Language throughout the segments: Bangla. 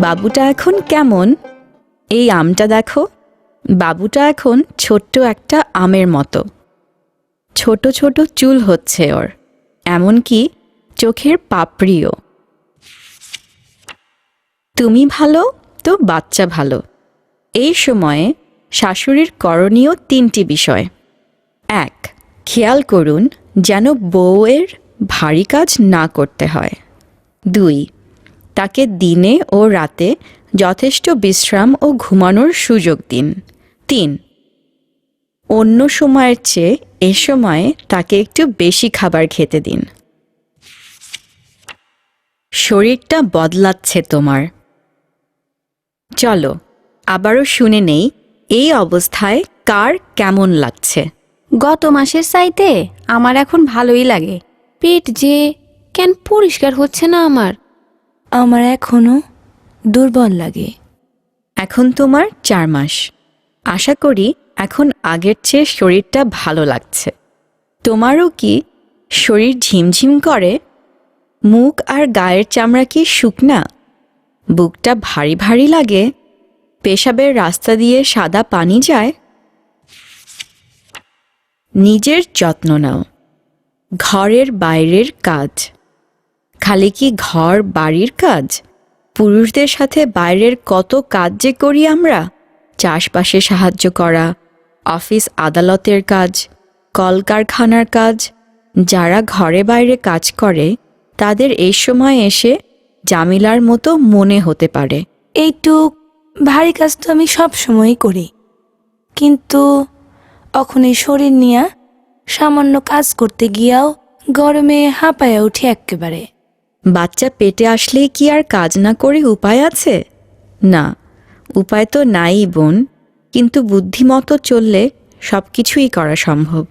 বাবুটা এখন কেমন? এই আমটা দেখো, বাবুটা এখন ছোট্ট একটা আমের মতো। ছোট ছোট চুল হচ্ছে ওর, এমনকি চোখের পাপড়িও। তুমি ভালো তো বাচ্চা ভালো। এই সময়ে শাশুড়ির করণীয় ৩টি বিষয়। ১. খেয়াল করুন যেন বউয়ের ভারী কাজ না করতে হয়। ২. তাকে দিনে ও রাতে যথেষ্ট বিশ্রাম ও ঘুমানোর সুযোগ দিন। ৩. অন্য সময়ের চেয়ে এ সময়ে তাকে একটু বেশি খাবার খেতে দিন। শরীরটা বদলাচ্ছে তোমার। চলো আবারও শুনে নেই এই অবস্থায় কার কেমন লাগছে। গত মাসের চাইতে আমার এখন ভালোই লাগে। পেট যে কেন পরিষ্কার হচ্ছে না আমার এখনো দুর্বল লাগে। এখন তোমার ৪ মাস। আশা করি এখন আগের চেয়ে শরীরটা ভালো লাগছে। তোমারও কি শরীর ঝিমঝিম করে? মুখ আর গায়ের চামড়া কি শুকনা? বুকটা ভারী ভারী লাগে? পেশাবের রাস্তা দিয়ে সাদা পানি যায়? নিজের যত্ন নাও। ঘরের বাইরের কাজ খালি কি ঘর বাড়ির কাজ? পুরুষদের সাথে বাইরের কত কাজ যে করি আমরা। চাষবাসে সাহায্য করা, অফিস আদালতের কাজ, কলকারখানার কাজ। যারা ঘরে বাইরে কাজ করে তাদের এই সময় এসে জামিলার মতো মনে হতে পারে। এইটুক ভারী কাজ তো আমি সব সময়ই করি, কিন্তু এখন এই শরীর নিয়ে সামান্য কাজ করতে গিয়াও গরমে হাঁপায়া উঠি একেবারে। বাচ্চা পেটে আসলেই কি আর কাজ না করে উপায় আছে? না, উপায় তো নাই বোন, কিন্তু বুদ্ধিমতো চললে সব কিছুই করা সম্ভব।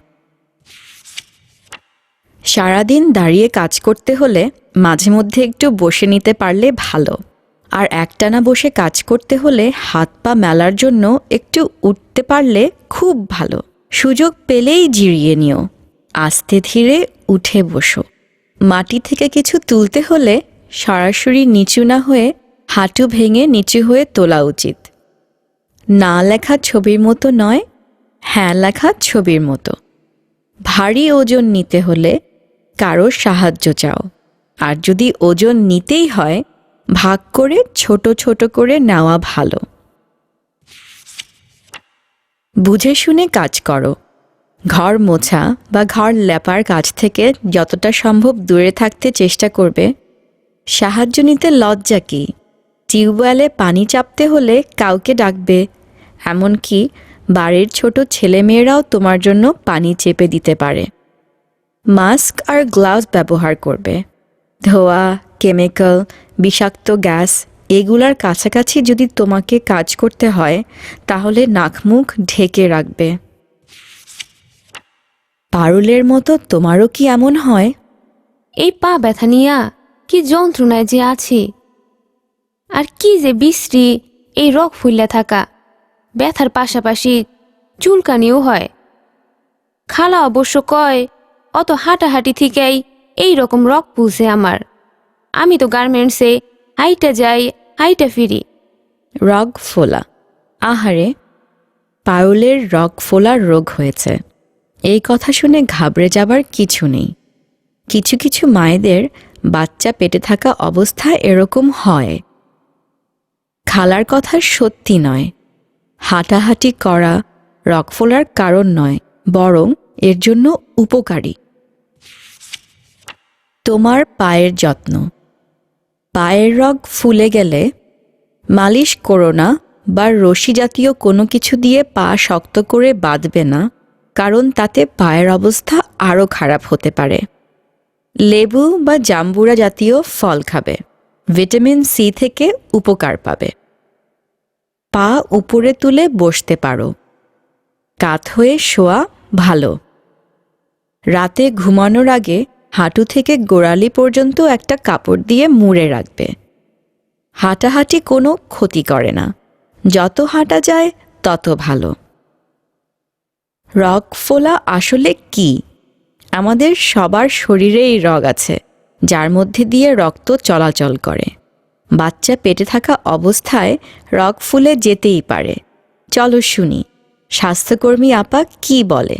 সারাদিন দাঁড়িয়ে কাজ করতে হলে মাঝে মধ্যে একটু বসে নিতে পারলে ভালো। আর একটানা বসে কাজ করতে হলে হাত পা মেলার জন্য একটু উঠতে পারলে খুব ভালো। সুযোগ পেলেই জিরিয়ে নিও, আস্তে ধীরে উঠে বসো। মাটি থেকে কিছু তুলতে হলে সরাসরি নিচু না হয়ে হাঁটু ভেঙে নিচু হয়ে তোলা উচিত। না লেখা ছবির মতো নয়, হ্যাঁ লেখা ছবির মতো। ভারী ওজন নিতে হলে কারো সাহায্য চাও, আর যদি ওজন নিতেই হয় ভাগ করে ছোট ছোট করে নেওয়া ভালো। বুঝে শুনে কাজ করো। ঘর মোছা বা ঘর লেপার কাজ থেকে যতটা সম্ভব দূরে থাকতে চেষ্টা করবে। সাহায্য নিতে লজ্জা কি? টিউবওয়েলে পানি চাপতে হলে কাউকে ডাকবে। এমনকি বাড়ির ছোট ছেলেমেয়েরাও তোমার জন্য পানি চেপে দিতে পারে। মাস্ক আর গ্লাভস ব্যবহার করবে। ধোয়া, কেমিক্যাল, বিষাক্ত গ্যাস এগুলার কাছাকাছি যদি তোমাকে কাজ করতে হয় তাহলে নাক মুখ ঢেকে রাখবে। পারুলের মতো তোমারও কি এমন হয়? এই পা ব্যথা নিয়া কি যন্ত্রণায় যে আছি, আর কি যে বিশ্রী এই রগ ফুললে থাকা। ব্যথার পাশাপাশি চুলকানিও হয়। খালা অবশ্য কয় অত হাঁটাহাঁটি থেকেই এই রকম রগ পুষে আমার। আমি তো গার্মেন্টসে হাইটা যাই, হাইটা ফিরি। রগ ফোলা? আহারে, পারুলের রগ ফোলার রোগ হয়েছে। এই কথা শুনে ঘাবড়ে যাবার কিছু নেই। কিছু কিছু মায়েদের বাচ্চা পেটে থাকা অবস্থায় এরকম হয়। খালার কথা সত্যি নয়। হাঁটাহাঁটি করা রগ ফোলার কারণ নয়, বরং এর জন্য উপকারী। তোমার পায়ের যত্ন। পায়ের রগ ফুলে গেলে মালিশ করো না বা রশি জাতীয় কোনো কিছু দিয়ে পা শক্ত করে বাঁধবে না, কারণ তাতে পায়ের অবস্থা আরও খারাপ হতে পারে। লেবু বা জাম্বুরা জাতীয় ফল খাবে, ভিটামিন সি থেকে উপকার পাবে। পা উপরে তুলে বসতে পারো। কাত হয়ে শোয়া ভালো। রাতে ঘুমানোর আগে হাঁটু থেকে গোড়ালি পর্যন্ত একটা কাপড় দিয়ে মুড়ে রাখবে। হাঁটাহাঁটি কোনো ক্ষতি করে না, যত হাঁটা যায় তত ভালো। রগ ফোলা আসলে কি? আমাদের সবার শরীরেই রগ আছে, যার মধ্যে দিয়ে রক্ত চলাচল করে। বাচ্চা পেটে থাকা অবস্থায় রগ ফুলে যেতেই পারে। চলো শুনি স্বাস্থ্যকর্মী আপা কি বলে।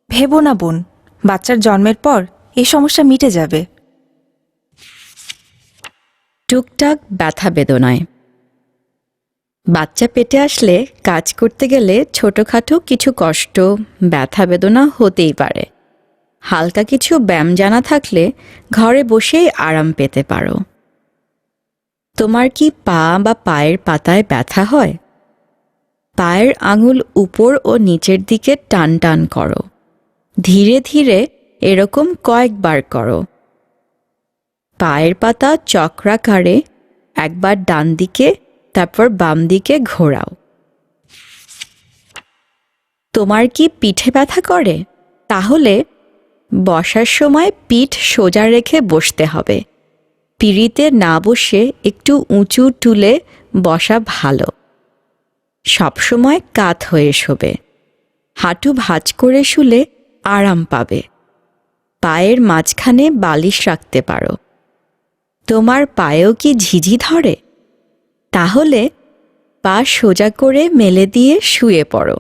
ভেবো না বোন, বাচ্চার জন্মের পর এই সমস্যা মিটে যাবে। টুকটাক ব্যথা বেদনায় বাচ্চা পেটে আসলে কাজ করতে গেলে ছোটখাটো কিছু কষ্ট ব্যথা বেদনা হতেই পারে। হালকা কিছু ব্যায়াম জানা থাকলে ঘরে বসেই আরাম পেতে পারো। তোমার কি পা বা পায়ের পাতায় ব্যথা হয়? পায়ের আঙুল উপর ও নিচের দিকে টান টান করো। ধীরে ধীরে এরকম কয়েকবার করো। পায়ের পাতা চক্রাকারে একবার ডান দিকে তারপর বাম দিকে ঘোরাও। তোমার কি পিঠে ব্যথা করে? তাহলে বসার সময় পিঠ সোজা রেখে বসতে হবে। পিঁড়িতে না বসে একটু উঁচু টুলে বসা ভালো। সবসময় কাত হয়ে শোবে। হাঁটু ভাঁজ করে শুলে আরাম পাবে। পায়ের মাঝখানে বালিশ রাখতে পারো। তোমার পায়েও কি ঝিঝি ধরে? তাহলে পা সোজা করে মেলে দিয়ে শুয়ে পড়ো।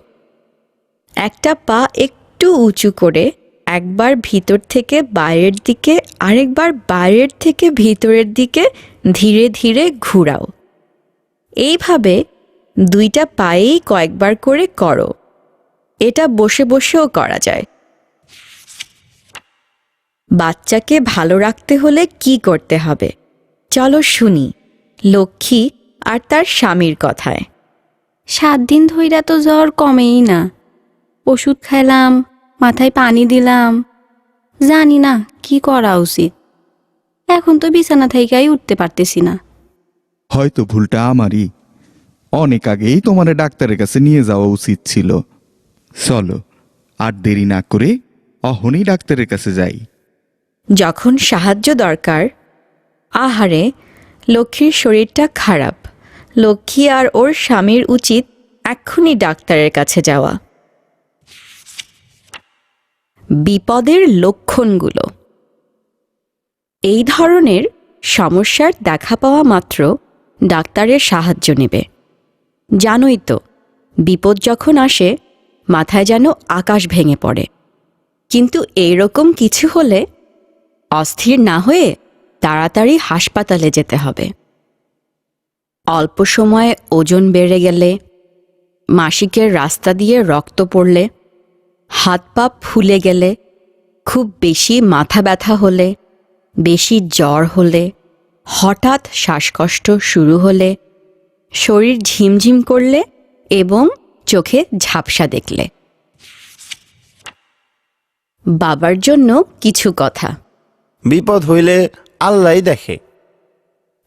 একটা পা একটু উঁচু করে একবার ভিতর থেকে বাইরের দিকে আরেকবার বাইরের থেকে ভিতরের দিকে ধীরে ধীরে ঘুরাও। এইভাবে দুইটা পায়েই কয়েকবার করে করো। এটা বসে বসেও করা যায়। বাচ্চাকে ভালো রাখতে হলে কি করতে হবে চলো শুনি লক্ষ্মী আর তার স্বামীর কথায়। 7 দিন ধইরা তো জ্বর কমেই না। ওষুধ খাইলাম, মাথায় পানি দিলাম, জানি না কি করা উচিত। এখন তো বিছানা থেকেই উঠতে পারতেছি না। হয়তো ভুলটা আমারই। অনেক আগেই তোমার ডাক্তারের কাছে নিয়ে যাওয়া উচিত ছিল। চলো আর দেরি না করে অহনই ডাক্তারের কাছে যাই। যখন সাহায্য দরকার। আহারে, লক্ষ্মীর শরীরটা খারাপ। লক্ষ্মী আর ওর স্বামীর উচিত এক্ষুনি ডাক্তারের কাছে যাওয়া। বিপদের লক্ষণগুলো। এই ধরনের সমস্যার দেখা পাওয়া মাত্র ডাক্তারের সাহায্য নেবে। জানোই তো, বিপদ যখন আসে মাথায় যেন আকাশ ভেঙে পড়ে। কিন্তু এইরকম কিছু হলে অস্থির না হয়ে তাড়াতাড়ি হাসপাতালে যেতে হবে। অল্প সময়ে ওজন বেড়ে গেলে, মাসিকের রাস্তা দিয়ে রক্ত পড়লে, হাত পা ফুলে গেলে, খুব বেশি মাথা ব্যথা হলে, বেশি জ্বর হলে, হঠাৎ শ্বাসকষ্ট শুরু হলে, শরীর ঝিমঝিম করলে এবং চোখে ঝাপসা দেখলে। বাবার জন্য কিছু কথা। বিপদ হইলে আল্লাহই দেখে।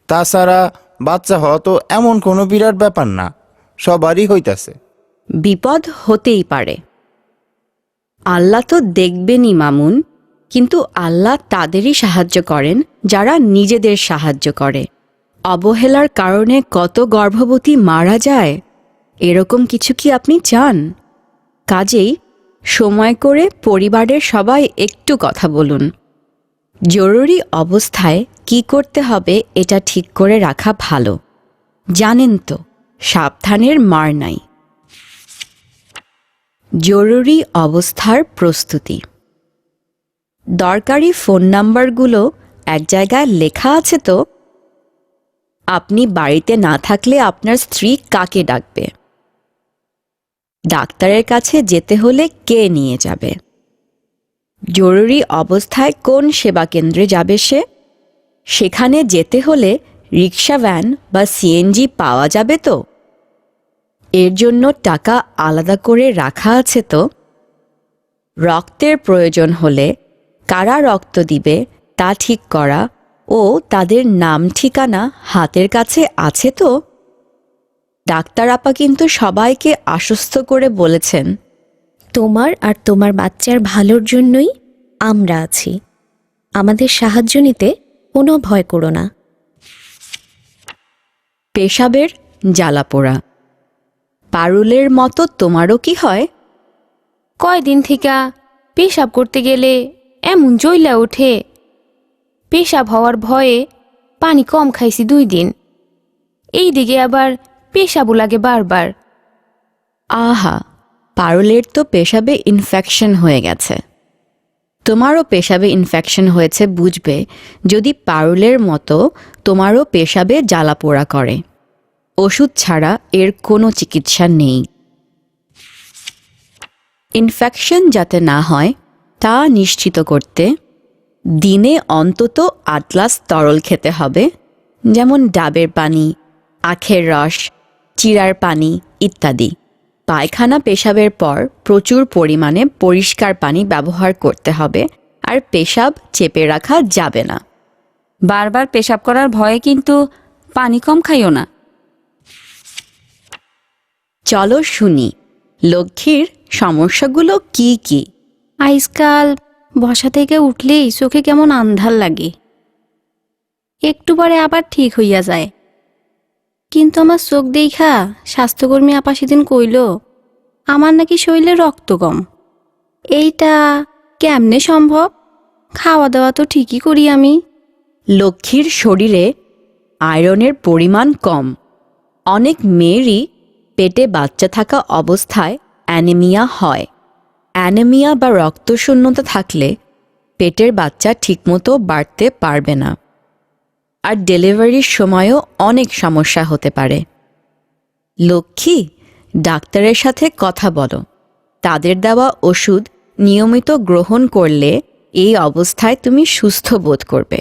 তাছাড়া বাচ্চা হওয়া তো এমন কোনো বিরাট ব্যাপার না, সবারই হইতাছে। বিপদ হতেই পারে। আল্লাহ তো দেখবেনই মামুন, কিন্তু আল্লাহ তাদেরই সাহায্য করেন যারা নিজেদের সাহায্য করে। অবহেলার কারণে কত গর্ভবতী মারা যায়, এরকম কিছু কি আপনি চান? কাজেই সময় করে পরিবারের সবাই একটু কথা বলুন। জরুরি অবস্থায় কি করতে হবে এটা ঠিক করে রাখা ভালো। জানেন তো, সাবধানের মার নাই। জরুরি অবস্থার প্রস্তুতি। দরকারি ফোন নাম্বারগুলো এক জায়গায় লেখা আছে তো? আপনি বাড়িতে না থাকলে আপনার স্ত্রী কাকে ডাকবে? ডাক্তারের কাছে যেতে হলে কে নিয়ে যাবে? জরুরি অবস্থায় কোন সেবা কেন্দ্রে যাবে সে? সেখানে যেতে হলে রিক্সা ভ্যান বা সিএনজি পাওয়া যাবে তো? এর জন্য টাকা আলাদা করে রাখা আছে তো? রক্তের প্রয়োজন হলে কারা রক্ত দিবে তা ঠিক করা ও তাদের নাম ঠিকানা হাতের কাছে আছে তো? ডাক্তার আপা কিন্তু সবাইকে আশ্বস্ত করে বলেছেন, তোমার আর তোমার বাচ্চার ভালোর জন্যই আমরা আছি। আমাদের সাহায্য নিতে কোনো ভয় করো না। পেশাবের জ্বালাপোড়া। পারুলের মতো তোমারও কি হয়? কয়দিন থেকে পেশাব করতে গেলে এমন জ্বইলা ওঠে। পেশাব হওয়ার ভয়ে পানি কম খাইছি 2 দিন। এই দিকে আবার পেশাবু লাগে বারবার। আহা, পারুলের তো পেশাবে ইনফেকশন হয়ে গেছে। তোমারও পেশাবে ইনফেকশন হয়েছে বুঝবে যদি পারুলের মতো তোমারও পেশাবে জ্বালাপোড়া করে। ওষুধ ছাড়া এর কোনো চিকিৎসা নেই। ইনফেকশন যাতে না হয় তা নিশ্চিত করতে দিনে অন্তত 8 গ্লাস তরল খেতে হবে, যেমন ডাবের পানি, আখের রস, চিড়ার পানি ইত্যাদি। পায়খানা পেশাবের পর প্রচুর পরিমাণে পরিষ্কার পানি ব্যবহার করতে হবে, আর পেশাব চেপে রাখা যাবে না। বারবার পেশাব করার ভয়ে কিন্তু পানি কম খাইও না। চলো শুনি লক্ষ্মীর সমস্যাগুলো কি কি। আজকাল বসা থেকে উঠলেই চোখে কেমন আন্ধার লাগে, একটু পরে আবার ঠিক হইয়া যায়। কিন্তু আমার চোখ দেখা স্বাস্থ্যকর্মী আপা সেদিন কইল আমার নাকি শরীরে রক্ত কম। এইটা কেমনে সম্ভব? খাওয়া দাওয়া তো ঠিকই করি আমি। লক্ষ্মীর শরীরে আয়রনের পরিমাণ কম। অনেক মেয়েরই পেটে বাচ্চা থাকা অবস্থায় অ্যানিমিয়া হয়। অ্যানিমিয়া বা রক্তশূন্যতা থাকলে পেটের বাচ্চা ঠিকমতো বাড়তে পারবে না, আর ডেলিভারির সময়ও অনেক সমস্যা হতে পারে। লক্ষ্মী, ডাক্তারের সাথে কথা বলো। তাদের দেওয়া ওষুধ নিয়মিত গ্রহণ করলে এই অবস্থায় তুমি সুস্থ বোধ করবে।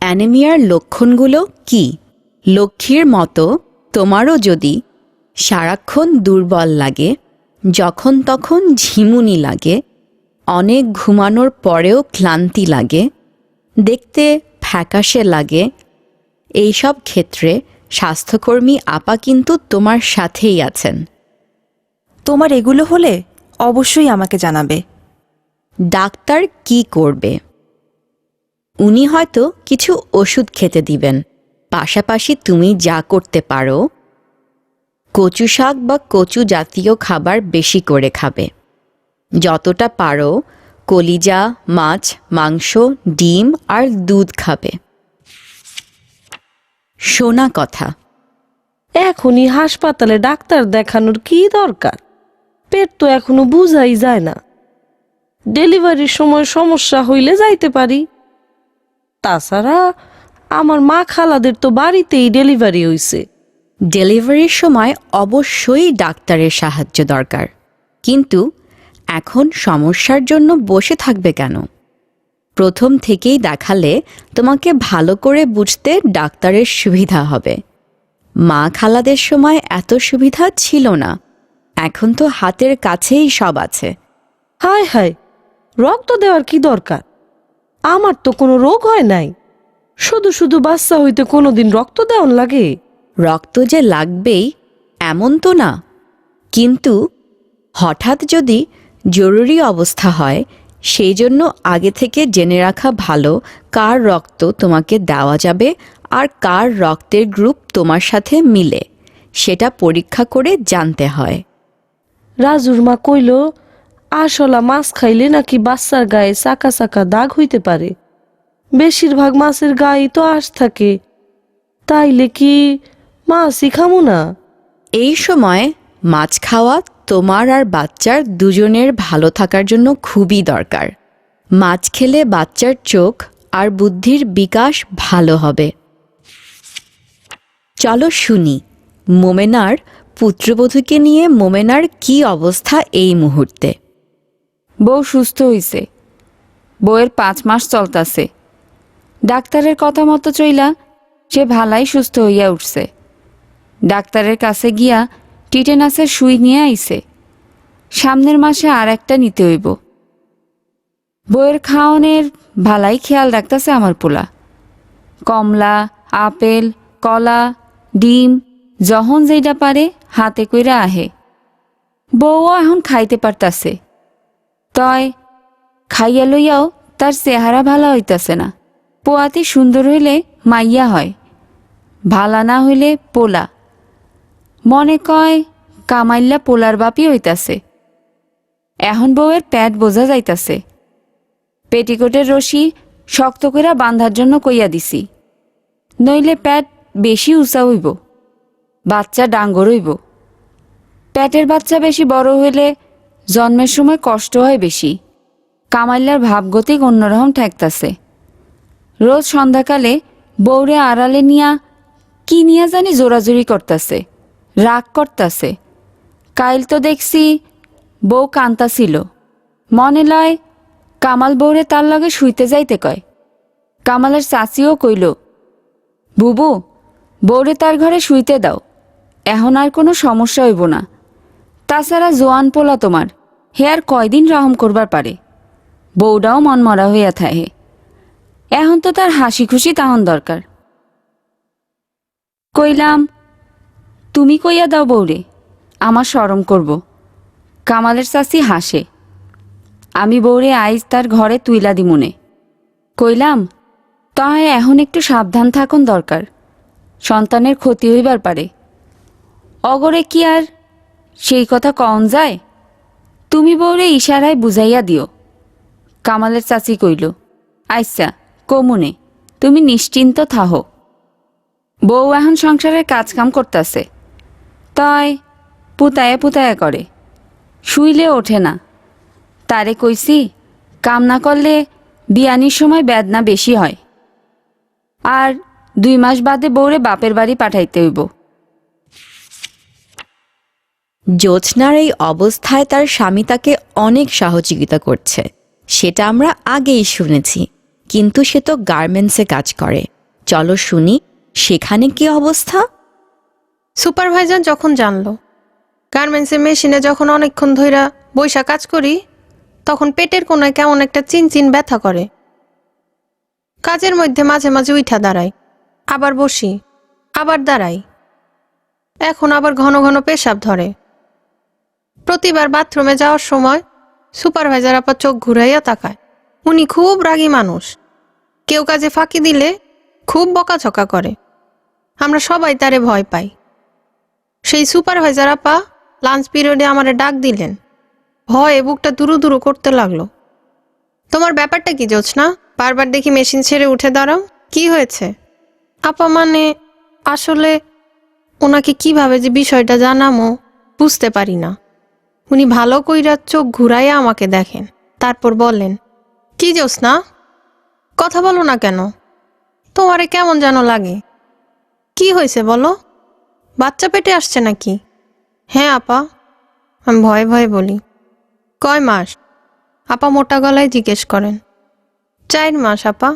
অ্যানিমিয়ার লক্ষণগুলো কি? লক্ষ্মীর মতো তোমারও যদি সারাক্ষণ দুর্বল লাগে, যখন তখন ঝিমুনি লাগে, অনেক ঘুমানোর পরেও ক্লান্তি লাগে, দেখতে ফ্যাকাশে লাগে, এইসব ক্ষেত্রে স্বাস্থ্যকর্মী আপা কিন্তু তোমার সাথেই আছেন। তোমার এগুলো হলে অবশ্যই আমাকে জানাবে। ডাক্তার কি করবে? উনি হয়তো কিছু ওষুধ খেতে দিবেন। পাশাপাশি তুমি যা করতে পারো, কচু শাক বা কচু জাতীয় খাবার বেশি করে খাবে। যতটা পারো কলিজা, মাছ, মাংস, ডিম আর দুধ খাবে। শোনা কথা, এখনই হাসপাতালে ডাক্তার দেখানোর কি দরকার? পেট তো এখনো বুঝাই যায় না। ডেলিভারির সময় সমস্যা হইলে যাইতে পারি। তাছাড়া আমার মা খালাদের তো বাড়িতেই ডেলিভারি হইছে। ডেলিভারির সময় অবশ্যই ডাক্তারের সাহায্য দরকার, কিন্তু এখন সমস্যার জন্য বসে থাকবে কেন? প্রথম থেকেই দেখালে তোমাকে ভালো করে বুঝতে ডাক্তারের সুবিধা হবে। মা খালাদের সময় এত সুবিধা ছিল না, এখন তো হাতের কাছেই সব আছে। হায় হায়, রক্ত দেওয়ার কি দরকার? আমার তো কোনো রোগ হয় নাই। শুধু শুধু বাচ্চা হইতে কোনোদিন রক্ত দেওয়ান লাগে? রক্ত যে লাগবেই এমন তো না, কিন্তু হঠাৎ যদি জরুরি অবস্থা হয়, সেই জন্য আগে থেকে জেনে রাখা ভালো কার রক্ত তোমাকে দেওয়া যাবে আর কার রক্তের গ্রুপ তোমার সাথে মিলে, সেটা পরীক্ষা করে জানতে হয়। রাজুর মা কইল আরশোলা মাছ খাইলে নাকি বাচ্চার গায়ে চাকা চাকা দাগ হইতে পারে। বেশিরভাগ মাছের গায়ে তো আঁশ থাকে। তাইলে কি মাছই খামু না? এই সময় মাছ খাওয়া তোমার আর বাচ্চার দুজনের ভালো থাকার জন্য খুবই দরকার। মাছ খেলে বাচ্চার চোখ আর বুদ্ধির বিকাশ ভালো হবে। চলো শুনি মোমেনার পুত্রবধূকে নিয়ে মোমেনার কি অবস্থা এই মুহূর্তে। বউ সুস্থ হইছে। বউয়ের 5 মাস চলতাছে। ডাক্তারের কথা মতো চইলা সে ভালাই সুস্থ হইয়া উঠছে। ডাক্তারের কাছে গিয়া টিটেনাসের সুই নিয়ে আইছে। সামনের মাসে আর একটা নিতে হইব। বউয়ের খাওয়ানোর ভালাই খেয়াল রাখতেছে আমার পোলা। কমলা, আপেল, কলা, ডিম যখন যেটা পারে হাতে কইরা আহে। বউও এখন খাইতে পারতাছে। তয় খাইয়া লইয়াও তার চেহারা ভালা হইতাছে না। পোয়াতি সুন্দর হইলে মাইয়া হয়, ভালা না হইলে পোলা। মনে কয় কামাইল্লা পোলার বাপই হইতাছে। এখন বউয়ের পেট বোঝা যাইতাছে। পেটিকোটের রশি শক্ত কইরা বান্ধার জন্য কইয়া দিছি, নইলে পেট বেশি উঁচা হইব, বাচ্চা ডাঙ্গর হইব। পেটের বাচ্চা বেশি বড় হইলে জন্মের সময় কষ্ট হয় বেশি। কামাইল্লার ভাবগতিক অন্যরকম ঠেকতাছে। রোজ সন্ধ্যাকালে বউরে আড়ালে নিয়া কি নিয়া জানি জোরাজুরি করতাছে, রাগ করতাছে। কাইল তো দেখছি বউ কান্তাছিল, মনে লয় কামাল বউরে তার লগে শুইতে যাইতে কয়। কামালের চাচিও কইল, বুবু বউরে তার ঘরে শুইতে দাও, এখন আর কোনো সমস্যা হইব না। তাছাড়া জোয়ান পোলা তোমার, হে আর কয়দিন রহম করবার পারে। বউটাও মনমরা হইয়া থাহে, এখন তো তার হাসি খুশি তাহন দরকার। কইলাম, তুমি কইয়া দাও বউরে, আমার শরম করব। কামালের চাচি হাসে। আমি বউরে আইজ তার ঘরে তুইলা দিমুনে। কইলাম, তাই এখন একটু সাবধান থাকুন দরকার, সন্তানের ক্ষতি হইবার পারে। অগরে কি আর সেই কথা কন যায়? তুমি বউরে ইশারায় বুঝাইয়া দিও। কামালের চাচি কইল, আচ্ছা কমুনে, তুমি নিশ্চিন্ত থাহো। বউ এখন সংসারের কাজকাম করতেছে, তাই পুতায়া পুতায়া করে, শুইলে ওঠে না। তারে কইছি, কাম না করলে বিয়ানির সময় বেদনা বেশি হয়, আর 2 মাস বাদে বউরে বাপের বাড়ি পাঠাইতে হইব। জ্যোৎস্নার এই অবস্থায় তার স্বামী তাকে অনেক সহযোগিতা করছে, সেটা আমরা আগেই শুনেছি। কিন্তু সে তো গার্মেন্টসে কাজ করে। চলো শুনি সেখানে কি অবস্থা। সুপারভাইজার যখন জানলো গার্মেন্টসের মেশিনে যখন অনেকক্ষণ ধইরা বইসা কাজ করি, তখন পেটের কোনায় কেমন একটা চিনচিন ব্যথা করে। কাজের মধ্যে মাঝে মাঝে উঠা দাঁড়াই, আবার বসি, আবার দাঁড়াই। এখন আবার ঘন ঘন পেশাব ধরে। প্রতিবার বাথরুমে যাওয়ার সময় সুপারভাইজার আপা চোখ ঘুরাইয়া তাকায়। উনি খুব রাগী মানুষ, কেউ কাজে ফাঁকি দিলে খুব বকাঝকা করে। আমরা সবাই তারে ভয় পাই। সেই সুপারভাইজার আপা লাঞ্চ পিরিয়ডে আমারে ডাক দিলেন। ভয়ে বুকটা দুরু দুরু করতে লাগলো। তোমার ব্যাপারটা কি জ্যোৎস্না? বারবার দেখি মেশিন ছেড়ে উঠে দাঁড়াও, কি হয়েছে? আপা মানে আসলে ওনাকে কিভাবে যে বিষয়টা জানামো বুঝতে পারি না। উনি ভালো কইরা চোখ ঘুরাইয়া আমাকে দেখেন, তারপর বললেন, কি জ্যোৎস্না, কথা বলো না কেন? তোমারে কেমন যেন লাগে। কি হয়েছে বলো? বাচ্চা পেটে আসছে নাকি? হ্যাঁ আপা, আমি ভয়ে ভয়ে বলি। কয় মাস? আপা মোটা গলায় জিজ্ঞেস করেন। 4 মাস আপা।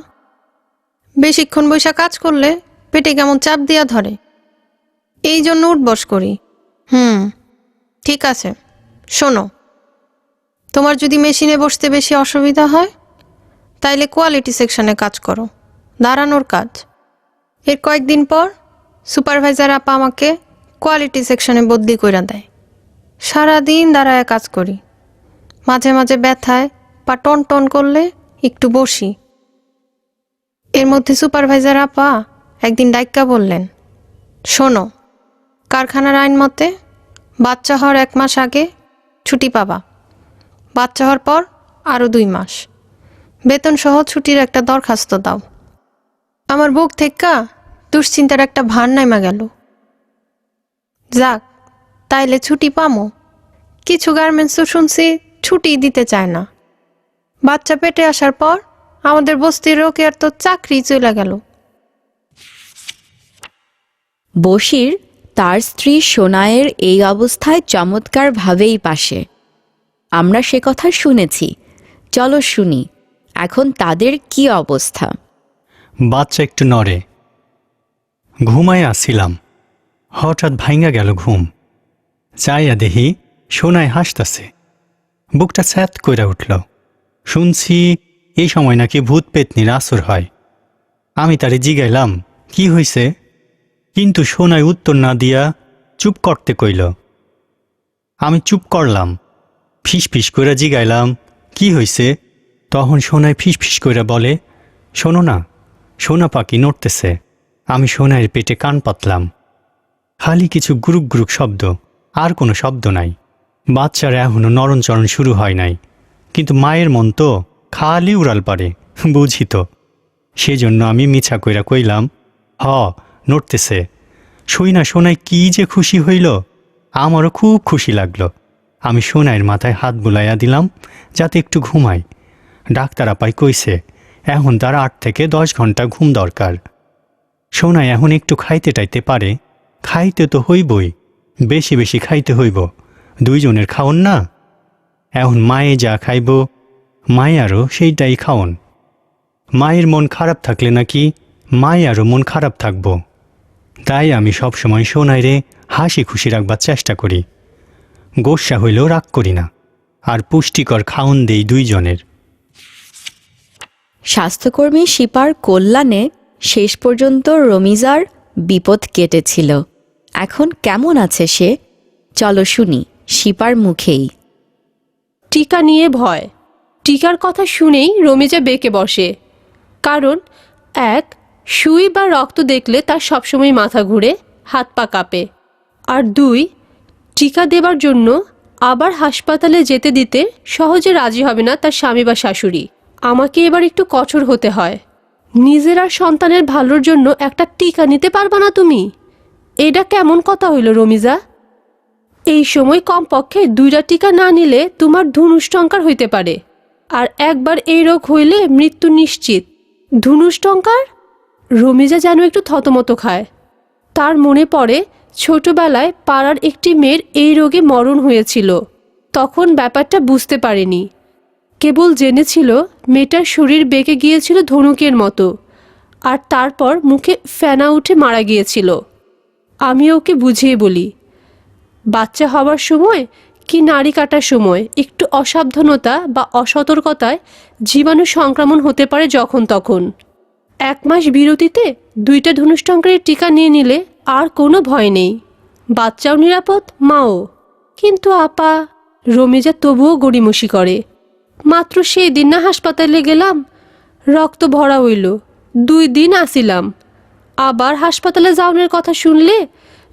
বেশিক্ষণ বৈশা কাজ করলে পেটে কেমন চাপ দিয়া ধরে, এই জন্য উঠবস করি। ঠিক আছে, শোনো, তোমার যদি মেশিনে বসতে বেশি অসুবিধা হয় তাইলে কোয়ালিটি সেকশনে কাজ করো, দাঁড়ানোর কাজ। এর কয়েকদিন পর সুপারভাইজার আপা আমাকে কোয়ালিটি সেকশনে বদলি কইরা দেয়। সারাদিন দাঁড়ায় কাজ করি। মাঝে মাঝে ব্যথায় পা টন টন করলে একটু বসি। এর মধ্যে সুপারভাইজার আপা একদিন ডাইক্কা বললেন, শোনো, কারখানার আইন মতে বাচ্চা হওয়ার 1 মাস আগে ছুটি পাবা, বাচ্চা হওয়ার পর আরও 2 মাস বেতন সহ ছুটির একটা দরখাস্ত দাও। আমার বুক থেকে দুশ্চিন্তার একটা ভার নাইমা গেল। যাক, তাইলে ছুটি পামো। কিছু গার্মেন্টস তো শুনছি ছুটি দিতে চায় না। বাচ্চা পেটে আসার পর আমাদের বস্তির রোকের তো চাকরি চলে গেল। বশির তার স্ত্রী সোনায়ের এই অবস্থায় চমৎকারভাবেই পাশে। আমরা সে কথা শুনেছি। চলো শুনি এখন তাদের কি অবস্থা। বাচ্চা একটু নড়ে। ঘুমায় আসছিলাম, হঠাৎ ভাইঙ্গা গেল ঘুম। চাইয়া দেহি সোনায় হাসতাছে, বুকটা স্যাত কইরা উঠল। শুনছি এই সময় নাকি ভূত পেতনির আসর হয়। আমি তারে জিগাইলাম কি হইছে, কিন্তু সোনায় উত্তর না দিয়া চুপ করতে কইল। আমি চুপ করলাম। ফিস ফিস কইরা জিগাইলাম কি হইছে, তখন সোনায় ফিস ফিস কইরা বলে, শোনো না, সোনা পাখি নড়তেছে। আমি সোনাইয়ের পেটে কান পাতলাম, খালি কিছু গুরুক গুরুক শব্দ, আর কোনো শব্দ নাই। বাচ্চার এখনও নরণচরণ শুরু হয় নাই, কিন্তু মায়ের মন তো খালি উড়াল পারে, বুঝি তো। সেজন্য আমি মিছা কইরা কইলাম, নড়তেছে। শুইনা সোনাই কি যে খুশি হইল, আমারও খুব খুশি লাগলো। আমি সোনাইয়ের মাথায় হাত বুলাইয়া দিলাম যাতে একটু ঘুমাই। ডাক্তার আপাই কইছে এখন তার 8 থেকে 10 ঘন্টা ঘুম দরকার। সোনাই এখন একটু খাইতে টাইতে পারে, খাইতে তো হইবই, বেশি বেশি খাইতে হইব, দুইজনের খাওন না। এখন মায়ে যা খাইব মায়ারও সেইটাই খাওন। মায়ের মন খারাপ থাকলে নাকি মায়ারও মন খারাপ থাকব। তাই আমি সবসময় সোনাইরে হাসি খুশি রাখবার চেষ্টা করি। গোস্বা হইলেও রাগ করি না, আর পুষ্টিকর খাওন দেই দুইজনের। স্বাস্থ্যকর্মী শিপার কল্যাণে শেষ পর্যন্ত রমিজার বিপদ কেটেছিল। এখন কেমন আছে সে? চলো শুনি শিপার মুখেই। টিকা নিয়ে ভয়। টিকার কথা শুনেই রমিজা বেঁকে বসে। কারণ 1, সুই বা রক্ত দেখলে তার সবসময় মাথা ঘুরে, হাত পা কাঁপে। আর 2, টিকা দেবার জন্য আবার হাসপাতালে যেতে দিতে সহজে রাজি হবে না তার স্বামী বা শাশুড়ি। আমাকে এবার একটু কঠোর হতে হয়। নিজের আর সন্তানের ভালোর জন্য একটা টিকা নিতে পারবা না তুমি? এটা কেমন কথা হইল রমিজা? এই সময় কমপক্ষে 2টা টিকা না নিলে তোমার ধনুষ্টঙ্কার হইতে পারে, আর একবার এই রোগ হইলে মৃত্যু নিশ্চিত। ধনুষ্টঙ্কার? রমিজা যেন একটু থতমত খায়। তার মনে পড়ে ছোটবেলায় পাড়ার একটি মেয়ের এই রোগে মরণ হয়েছিল। তখন ব্যাপারটা বুঝতে পারেনি, কেবল জেনেছিল মেয়েটার শরীর বেঁকে গিয়েছিল ধনুকের মতো, আর তারপর মুখে ফেনা উঠে মারা গিয়েছিল। আমি ওকে বুঝিয়ে বলি, বাচ্চা হওয়ার সময় কি নাড়ি কাটার সময় একটু অসাবধানতা বা অসতর্কতায় জীবাণু সংক্রমণ হতে পারে যখন তখন। 1 মাস বিরতিতে 2টা ধনুষ্টঙ্কারের টিকা নিয়ে নিলে আর কোনো ভয় নেই, বাচ্চাও নিরাপদ, মাও। কিন্তু আপা, রমিজা তবুও গড়িমসি করে। মাত্র সেই দিন না হাসপাতালে গেলাম, রক্ত ভরা হইল, 2 দিন আসিলাম। আবার হাসপাতালে যাওয়ার কথা শুনলে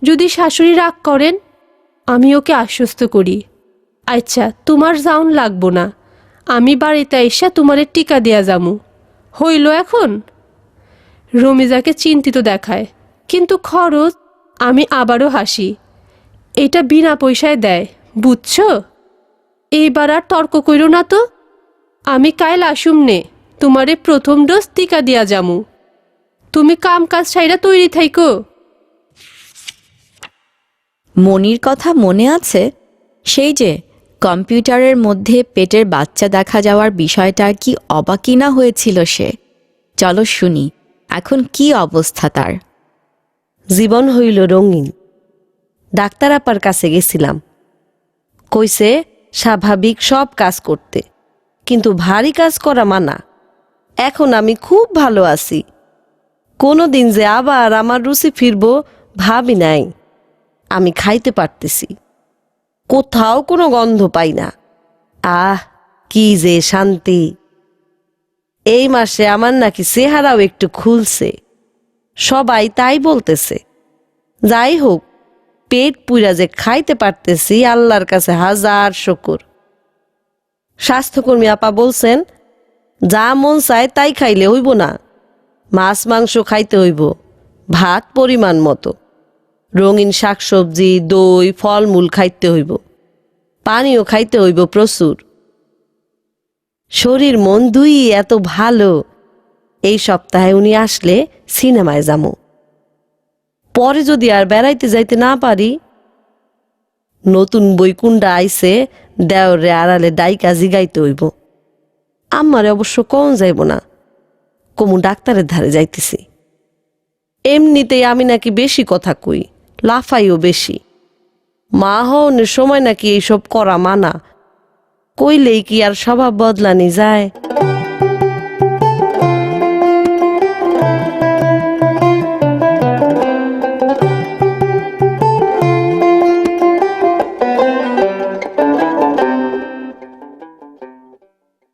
যদি শাশুড়ি রাগ করেন। আমি ওকে আশ্বস্ত করি, আচ্ছা তোমার যাওন লাগবো না, আমি বাড়িতে এসে তোমারে টিকা দেয়া যামু। হইল এখন? রমিজাকে চিন্তিত দেখায়, কিন্তু খরচ। আমি আবারও হাসি, এটা বিনা পয়সায় দেয়, বুঝছো? এইবার আর তর্ক কইরো না তো। আমি কাইল আসুম নে, তোমারে প্রথম ডোজ টিকা দেয়া যামু। তুমি কাম কাজ ছাইরা তৈরি থাইকো। মনির কথা মনে আছে? সেই যে কম্পিউটারের মধ্যে পেটের বাচ্চা দেখা যাওয়ার বিষয়টা কি অবাকই না হয়েছিল সে। চলো শুনি এখন কি অবস্থা তার। জীবন হইল রঙিন। ডাক্তার আপার কাছে গেছিলাম, কইছে স্বাভাবিক সব কাজ করতে, কিন্তু ভারী কাজ করা মানা। এখন আমি খুব ভালো আছি। কোনো দিন যে আবার আমার রুচি ফিরবো ভাবি নাই। আমি খাইতে পারতেছি, কোথাও কোনো গন্ধ পাই না। আহ, কি যে শান্তি! এই মাসে আমার নাকি চেহারাও একটু খুলছে, সবাই তাই বলতেছে। যাই হোক, পেট পুইরা যে খাইতে পারতেছি, আল্লাহর কাছে হাজার শুকর। স্বাস্থ্যকর্মী আপা বলছেন, যা মন চায় তাই খাইলে হইব না, মাছ মাংস খাইতে হইব, ভাত পরিমাণ মতো, রঙিন শাকসবজি, দই, ফলমূল খাইতে হইব, পানিও খাইতে হইব প্রচুর। শরীর মন 2 এত ভালো। এই সপ্তাহে উনি আসলে সিনেমায় যামু। পরে যদি আর বেড়াইতে যাইতে না পারি, নতুন বই কোনটা আইছে দেওরে আড়ালে ডাইকা জিগাইতে হইব। আমারে অবশ্য কম যাইব না, কমু ডাক্তারের ধারে যাইতেছি। এমনিতেই আমি নাকি বেশি কথা কই, লাফাইও বেশি। মা হওয়ার সময় নাকি এইসব করা মানা, কইলেই কি আর স্বভাব বদলানি যায়?